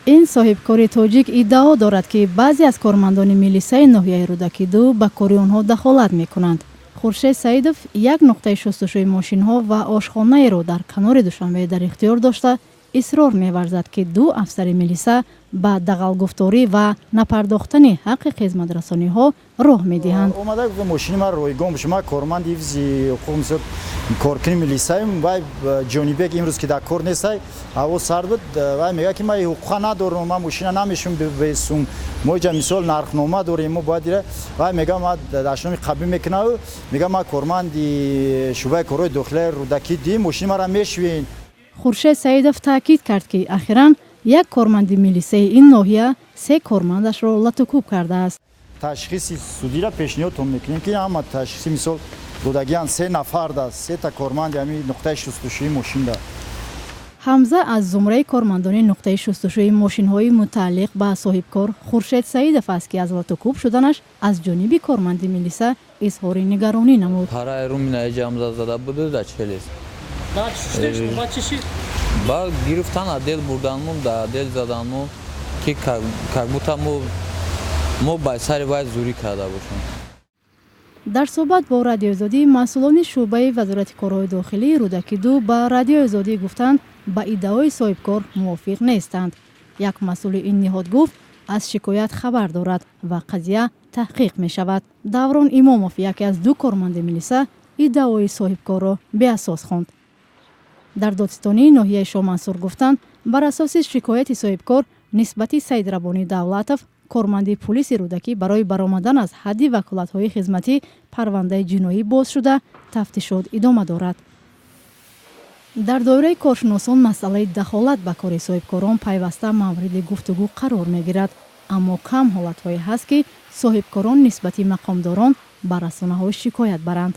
این صاحبکاری تاجیک ادعا دارد که بعضی از کارمندان میلیسای ناحیه رودکی 2 به کار آنها دخالت میکنند. خورشید سعیدов یک نقطه شستشوی ماشین ها و آشخانه را در کنار دوشنبه در اختیار داشته اصرار می‌ورزد که دو افسر میلیسا با دغل گفتاری و نپرداختن حق خدمت رسانی ها راه می‌دهند. اومده گفت ماشین ما رایگان شما کارمند ایفزی حقوق مسئول کارکنی میلیسایم و جونی بیگ امروز که در کار نیستای هوا سرد بود و میگه که ما حقوق ندارم ما ماشین نمیشم برسم ما جا مثال نرخنامه داریم ما باید دیره و میگه ما داشتم قبول میکنم میگه ما کارمند شعبه کارهای داخلی رودکی دی ماشین ما را میشوین. خورشید سعیدов تاکید کرد که اخیراً یک کارمند میلیسای این ناحیه سه کارمندش را لطوکوب کرده است. تشخیص سودی را پیشنهاد میکنیم که اما تشخیص مثال رودگیان سه نفر داشت سه تا کارمند همین نقطه شستشوی ماشین داشت. حمزه از زمره کارمندان نقطه شستشوی ماشین‌های متعلق به صاحبکار خورشید سعیدов است که از لطوکوب شدنش از جانب کارمند میلیسا اظهار نگرانی نمود. Para rumina camza zada budur da çeliz. Daha çüştü, kaç kişi? Ba giriftan adel buradan mı da adel zadan mı ki karbuta mı bay sari bay zuri kada buşun. در صحبت با رادیو آزادی مسئولان شعبه وزارت کارهای داخلی رودکی 2 با رادیو آزادی گفتند با ادعای صاحبکار موافق نیستند. یک مسئول این نهاد گفت از شکایت خبر دارد و قضیه تحقیق می شود. دوران اماموف یکی از دو کارمند میلیسا ادعای صاحبکار را بی اساس خواند. در دادستانی ناحیه شامنصور گفتند بر اساس شکایت صاحبکار نسبت سید ربانی دولتов کارمند پلیس رودکی برای برآمدن از حد وکالت‌های خدمتی پرونده جنایی باز شده تفتیشات ادامه دارد. در دایره کارشناسان مسئله دخالت به کار صاحبکاران پیوسته مورد گفتگو قرار می‌گیرد، اما کم حالت‌هایی هست که صاحبکاران نسبت مقامداران بر رسانه‌ها شکایت برند.